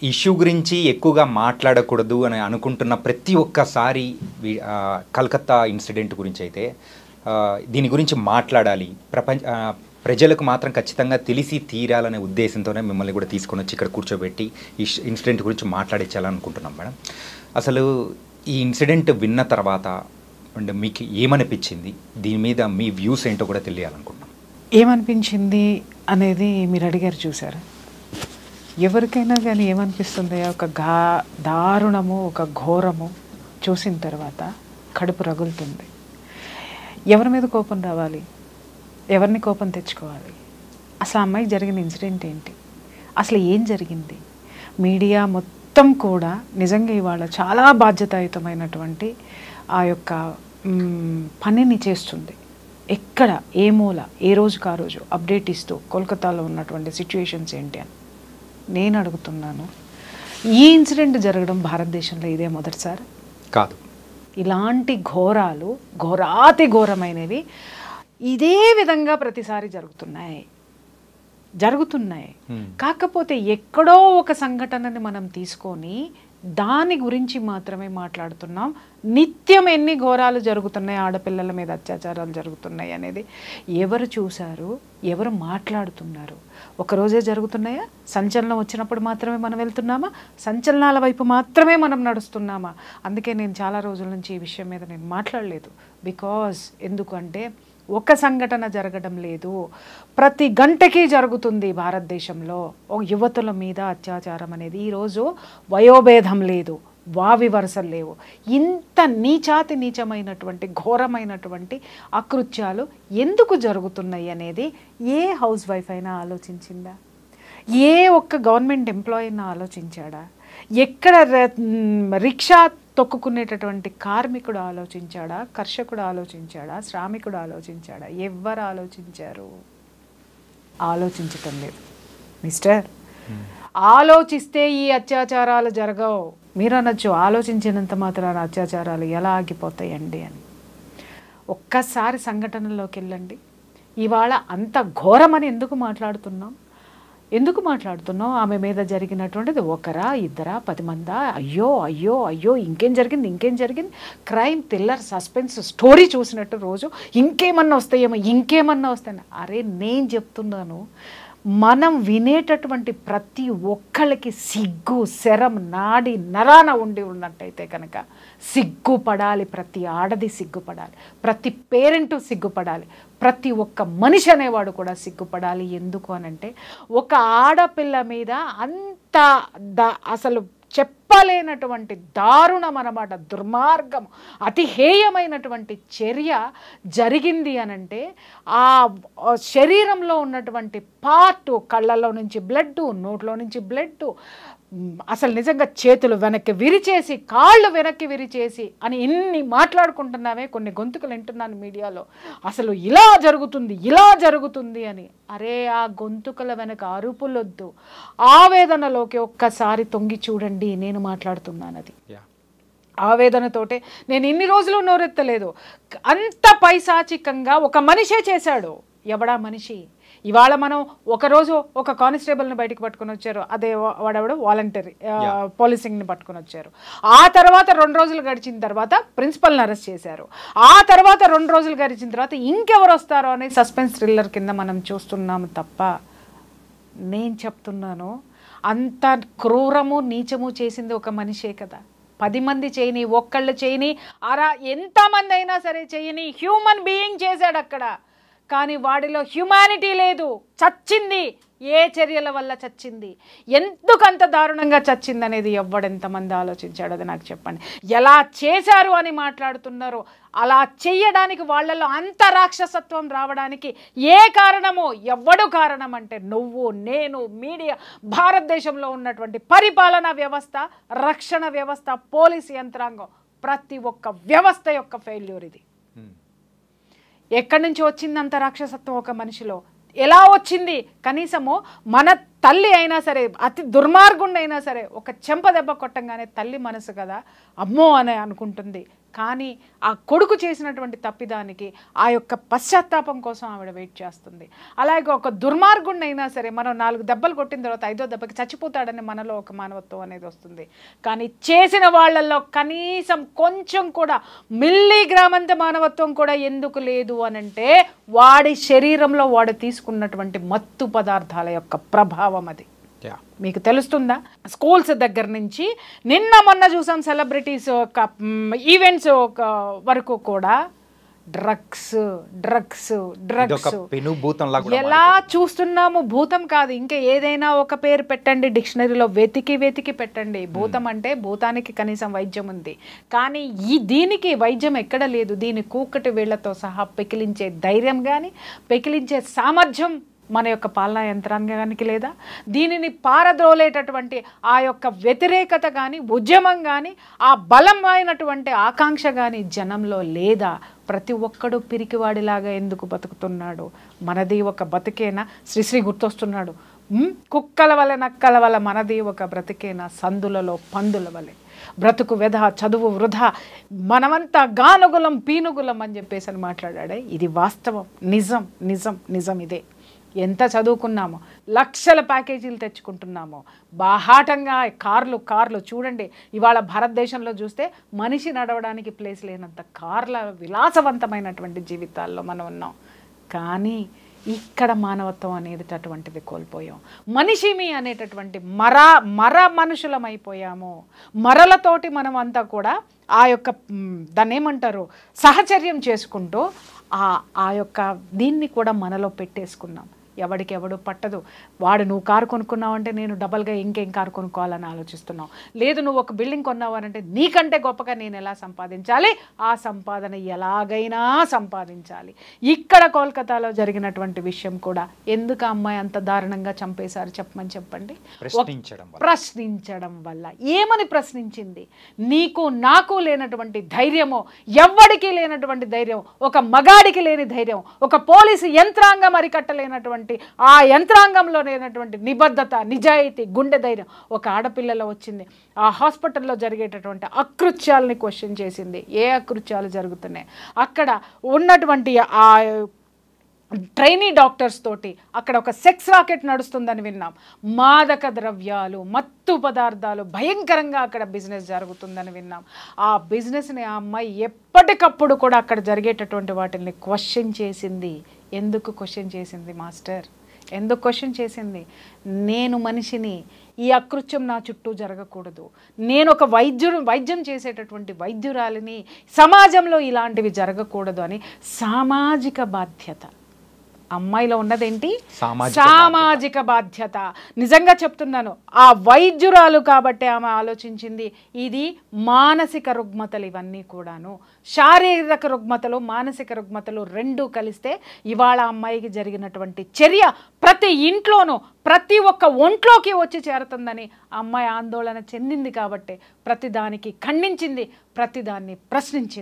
Issue గురించి ఎక్కువగా మాట్లాడకూడదు అని అనుకుంటున్న ప్రతి ఒక్కసారి కలకత్తా ఇన్సిడెంట్ గురించి అయితే దీని గురించి మాట్లాడాలి, ప్రజలకు మాత్రం ఖచ్చితంగా తెలిసి తీరాలనే ఉద్దేశంతోనే మిమ్మల్ని కూడా తీసుకొని వచ్చి ఇక్కడ కూర్చోబెట్టి ఈ ఇన్సిడెంట్ గురించి మాట్లాడించాలనుకుంటున్నాం మేడం. అసలు ఈ ఇన్సిడెంట్ విన్న తర్వాత అంటే మీకు ఏమనిపించింది, దీని మీద మీ వ్యూస్ ఏంటో కూడా తెలియాలనుకుంటున్నాం. ఏమనిపించింది అనేది మీరు అడిగారు చూసారా. ఎవరికైనా కానీ ఏమనిపిస్తుంది, ఒక దారుణము ఒక ఘోరము చూసిన తర్వాత కడుపు రగులుతుంది. ఎవరి మీద కోపం రావాలి, ఎవరిని కోపం తెచ్చుకోవాలి? అసలు ఆ అమ్మాయికి జరిగిన ఇన్సిడెంట్ ఏంటి, అసలు ఏం జరిగింది? మీడియా మొత్తం కూడా నిజంగా ఇవాళ చాలా బాధ్యతాయుతమైనటువంటి ఆ యొక్క పనిని చేస్తుంది. ఎక్కడ ఏ మూల ఏ రోజుకు ఆ రోజు అప్డేట్ ఇస్తూ కోల్కతాలో ఉన్నటువంటి సిచ్యువేషన్స్ ఏంటి అని నేను అడుగుతున్నాను. ఈ ఇన్సిడెంట్ జరగడం భారతదేశంలో ఇదే మొదటిసారి కాదు. ఇలాంటి ఘోరాలు ఘోరాతి ఘోరమైనవి ఇదే విధంగా ప్రతిసారి జరుగుతున్నాయి. కాకపోతే ఎక్కడో ఒక సంఘటనని మనం తీసుకొని దాని గురించి మాత్రమే మాట్లాడుతున్నాం. నిత్యం ఎన్ని ఘోరాలు జరుగుతున్నాయి, ఆడపిల్లల మీద అత్యాచారాలు జరుగుతున్నాయి అనేది ఎవరు చూశారు, ఎవరు మాట్లాడుతున్నారు? ఒకరోజే జరుగుతున్నాయా? సంచలనం వచ్చినప్పుడు మాత్రమే మనం వెళ్తున్నామా? సంచలనాల వైపు మాత్రమే మనం నడుస్తున్నామా? అందుకే నేను చాలా రోజుల నుంచి ఈ విషయం మీద నేను మాట్లాడలేదు. బికాజ్ ఎందుకంటే ఒక సంఘటన జరగడం లేదు, ప్రతి గంటకి జరుగుతుంది భారతదేశంలో యువతుల మీద అత్యాచారం అనేది. ఈరోజు వయోభేదం లేదు, వావి వరుసలు లేవు. ఇంత నీచమైనటువంటి ఘోరమైనటువంటి అకృత్యాలు ఎందుకు జరుగుతున్నాయి అనేది ఏ హౌస్ వైఫ్ అయినా ఆలోచించిందా? ఏ ఒక్క గవర్నమెంట్ ఎంప్లాయీ అయినా ఆలోచించాడా? ఎక్కడ రిక్షా తొక్కుకునేటటువంటి కార్మికుడు ఆలోచించాడా? కర్షకుడు ఆలోచించాడా? శ్రామికుడు ఆలోచించాడా? ఎవరు ఆలోచించారు? ఆలోచించటం లేదు. మిస్టర్, ఆలోచిస్తే ఈ అత్యాచారాలు జరగవు. మీరు అనొచ్చు ఆలోచించినంత మాత్రాన అత్యాచారాలు ఎలా ఆగిపోతాయండి అని. ఒక్కసారి సంఘటనలోకి వెళ్ళండి. ఇవాళ అంత ఘోరమని ఎందుకు మాట్లాడుతున్నాం? ఆమె మీద జరిగినటువంటిది ఒకరా, ఇద్దరా, 10 మందా? అయ్యో ఇంకేం జరిగింది? క్రైమ్ థ్రిల్లర్ సస్పెన్స్ స్టోరీ చూసినట్టు రోజు ఇంకేమన్నా వస్తాయి. అరే నేను చెప్తున్నాను, మనం వినేటటువంటి ప్రతి ఒక్కళ్ళకి సిగ్గు శరం నాడి నరాన ఉన్నట్టయితే కనుక సిగ్గుపడాలి. ప్రతి ఆడది సిగ్గుపడాలి, ప్రతి పేరెంటు సిగ్గుపడాలి, ప్రతి ఒక్క మనిషి అనేవాడు కూడా సిగ్గుపడాలి. ఎందుకు అనంటే ఒక ఆడపిల్ల మీద అంత అసలు చెప్పలేనటువంటి దారుణం అన్నమాట, దుర్మార్గం, అతి హేయమైనటువంటి చర్య జరిగింది అనంటే ఆ శరీరంలో ఉన్నటువంటి పార్ట్, కళ్ళల్లో నుంచి బ్లడ్, నోట్లో నుంచి బ్లడ్, అసలు నిజంగా చేతులు వెనక్కి విరిచేసి కాళ్ళు వెనక్కి విరిచేసి అని ఇన్ని మాట్లాడుకుంటున్నామే. కొన్ని గొంతుకలు వింటున్నాను మీడియాలో, అసలు ఇలా జరుగుతుంది అని. అరే ఆ గొంతుకల వెనక అరుపులొద్దు, ఆవేదనలోకి ఒక్కసారి తొంగి చూడండి. నేను మాట్లాడుతున్నాను అది ఆవేదనతోటే. నేను ఇన్ని రోజులు నోరెత్తలేదు. అంత పైశాచికంగా ఒక మనిషే చేశాడు. ఎవడా మనిషి? ఇవాళ మనం ఒకరోజు ఒక కానిస్టేబుల్ని బయటకు పట్టుకొని వచ్చారు, అదే వాడెవడు వాలంటరీ పోలీసింగ్ని పట్టుకొని వచ్చారు. ఆ తర్వాత 2 రోజులు గడిచిన తర్వాత ప్రిన్సిపల్ని అరెస్ట్ చేశారు. ఆ తర్వాత 2 రోజులు గడిచిన తర్వాత ఇంకెవరు వస్తారో అని సస్పెన్స్ థ్రిల్లర్ కింద మనం చూస్తున్నాము తప్ప, నేను చెప్తున్నాను అంత క్రూరము నీచము చేసింది ఒక మనిషే కదా. 10 మంది చేయని, ఒక్కళ్ళు చేయని, ఎంతమంది అయినా సరే చేయని హ్యూమన్ బీయింగ్ చేశాడు అక్కడ. కానీ వాడిలో హ్యుమానిటీ లేదు. చచ్చింది ఏ చర్యల వల్ల చచ్చింది, ఎందుకంత దారుణంగా చచ్చింది అనేది ఎవడెంతమంది ఆలోచించాడు? అది నాకు చెప్పండి. ఎలా చేశారు అని మాట్లాడుతున్నారు. అలా చెయ్యడానికి వాళ్ళలో అంత రాక్షసత్వం రావడానికి ఏ కారణమో, ఎవడు కారణం అంటే నువ్వు, నేను, మీడియా, భారతదేశంలో ఉన్నటువంటి పరిపాలనా వ్యవస్థ, రక్షణ వ్యవస్థ, పోలీసు యంత్రాంగం, ప్రతి ఒక్క వ్యవస్థ యొక్క ఫెయిల్యూర్ ఇది. ఎక్కడి నుంచి వచ్చింది అంత రాక్షసత్వం ఒక మనిషిలో? ఎలా వచ్చింది? కనీసము మన తల్లి అయినా సరే, అతి దుర్మార్గుండైనా సరే, ఒక చెంప దెబ్బ కొట్టంగానే తల్లి మనసు కదా అమ్మో అని అనుకుంటుంది. కానీ ఆ కొడుకు చేసినటువంటి తప్పిదానికి ఆ యొక్క పశ్చాత్తాపం కోసం ఆవిడ వెయిట్ చేస్తుంది. అలాగే ఒక దుర్మార్గుడినైనా సరే మనం 4 దెబ్బలు కొట్టిన తర్వాత 5వ దెబ్బకి చచ్చిపోతాడని మనలో ఒక మానవత్వం అనేది వస్తుంది. కానీ చేసిన వాళ్ళల్లో కనీసం కొంచెం కూడా మిల్లీగ్రామంత మానవత్వం కూడా ఎందుకు లేదు అనంటే వాడి శరీరంలో వాడు తీసుకున్నటువంటి మత్తు పదార్థాల యొక్క ప్రభావం అది. మీకు తెలుస్తుందా? స్కూల్స్ దగ్గర నుంచి నిన్న మొన్న చూసాం సెలబ్రిటీస్ ఈవెంట్స్ వరకు కూడా డ్రగ్స్ డ్రగ్స్ డ్రగ్స్ ఎలా చూస్తున్నాము. భూతం కాదు, ఇంకా ఏదైనా ఒక పేరు పెట్టండి డిక్షనరీలో, వెతికి వెతికి పెట్టండి. భూతం అంటే భూతానికి కనీసం వైద్యం ఉంది, కానీ దీనికి వైద్యం ఎక్కడ లేదు. దీని కూకటి వేళ్లతో సహా పెకిలించే ధైర్యం కానీ పెకిలించే సామర్థ్యం మన యొక్క పాలనా యంత్రాంగానికి లేదా? దీనిని పారద్రోలేటటువంటి ఆ యొక్క వ్యతిరేకత కానీ ఉద్యమం కానీ ఆ బలమైనటువంటి ఆకాంక్ష కానీ జనంలో లేదా? ప్రతి ఒక్కడు పిరికివాడిలాగా ఎందుకు బతుకుతున్నాడు? మనది ఒక బతికేనా? శ్రీశ్రీ గుర్తొస్తున్నాడు. కుక్కల వలె నక్కల వల్ల మనది ఒక బ్రతికేనా? సందులలో పందుల వలె బ్రతుకు వ్యధ, చదువు వృధా, మనమంతా గానుగులం పీనుగులం అని చెప్పేసి అని మాట్లాడాడే. ఇది వాస్తవం, నిజం నిజం నిజం. ఇదే ఎంత చదువుకున్నామో, లక్షల ప్యాకేజీలు తెచ్చుకుంటున్నామో, బాహాటంగా కార్లు చూడండి. ఇవాళ భారతదేశంలో చూస్తే మనిషి నడవడానికి ప్లేస్ లేనంత కార్ల విలాసవంతమైనటువంటి జీవితాల్లో మనం ఉన్నాం. కానీ ఇక్కడ మానవత్వం అనేటటువంటిది కోల్పోయాం. మనిషిమి అనేటటువంటి మర మనుషులమైపోయాము. మరలతోటి మనం అంతా కూడా ఆ యొక్క దాన్ని ఏమంటారు సహచర్యం చేసుకుంటూ ఆ యొక్క దీన్ని కూడా మనలో పెట్టేసుకున్నాం. ఎవడికి ఎవడు పట్టదు. వాడు నువ్వు కారు కొనుక్కున్నావంటే నేను డబల్గా ఇంకేం కారు కొనుక్కోవాలని ఆలోచిస్తున్నావు. లేదు నువ్వు ఒక బిల్డింగ్ కొన్నావనంటే నీకంటే గొప్పగా నేను ఎలా సంపాదించాలి, ఆ సంపాదన ఎలాగైనా సంపాదించాలి. ఇక్కడ కోల్కతాలో జరిగినటువంటి విషయం కూడా ఎందుకు అమ్మాయి అంత దారుణంగా చంపేశారు చెప్పమని చెప్పండి. ప్రశ్నించడం వల్ల. ఏమని ప్రశ్నించింది? నీకు నాకు లేనటువంటి ధైర్యమో, ఎవ్వడికి లేనటువంటి ధైర్యం, ఒక మగాడికి లేని ధైర్యం, ఒక పోలీసు యంత్రాంగం అరికట్టలేనటువంటి ఆ యంత్రాంగంలో లేనటువంటి నిబద్ధత, నిజాయితీ, గుండె ధైర్యం ఒక ఆడపిల్లలో వచ్చింది. ఆ హాస్పిటల్లో జరిగేటటువంటి అకృత్యాలని క్వశ్చన్ చేసింది. ఏ అకృత్యాలు జరుగుతున్నాయి అక్కడ ఉన్నటువంటి ఆ ట్రైనీ డాక్టర్స్ తోటి అక్కడ ఒక సెక్స్ రాకెట్ నడుస్తుందని విన్నాం. మాదక ద్రవ్యాలు, మత్తు పదార్థాలు భయంకరంగా అక్కడ బిజినెస్ జరుగుతుందని విన్నాం. ఆ బిజినెస్ని ఆ అమ్మాయి ఎప్పటికప్పుడు కూడా అక్కడ జరిగేటటువంటి వాటిని క్వశ్చన్ చేసింది. ఎందుకు క్వశ్చన్ చేసింది మాస్టర్? ఎందుకు క్వశ్చన్ చేసింది? నేను మనిషిని, ఈ అకృత్యం నా చుట్టూ జరగకూడదు. నేను ఒక వైద్యం చేసేటటువంటి వైద్యురాలిని, సమాజంలో ఇలాంటివి జరగకూడదు అని సామాజిక బాధ్యత. అమ్మాయిలో ఉన్నదేంటి? సామాజిక బాధ్యత. నిజంగా చెప్తున్నాను, ఆ వైద్యురాలు కాబట్టి ఆమె ఆలోచించింది. ఇది మానసిక రుగ్మతలు ఇవన్నీ కూడాను, శారీరక రుగ్మతలు మానసిక రుగ్మతలు రెండూ కలిస్తే ఇవాళ అమ్మాయికి జరిగినటువంటి చర్య ప్రతి ఇంట్లోనూ ప్రతి ఒక్క ఒంట్లోకి వచ్చి చేరుతుందని అమ్మాయి ఆందోళన చెందింది. కాబట్టి ప్రతిదానికి ఖండించింది, ప్రతిదాన్ని ప్రశ్నించింది.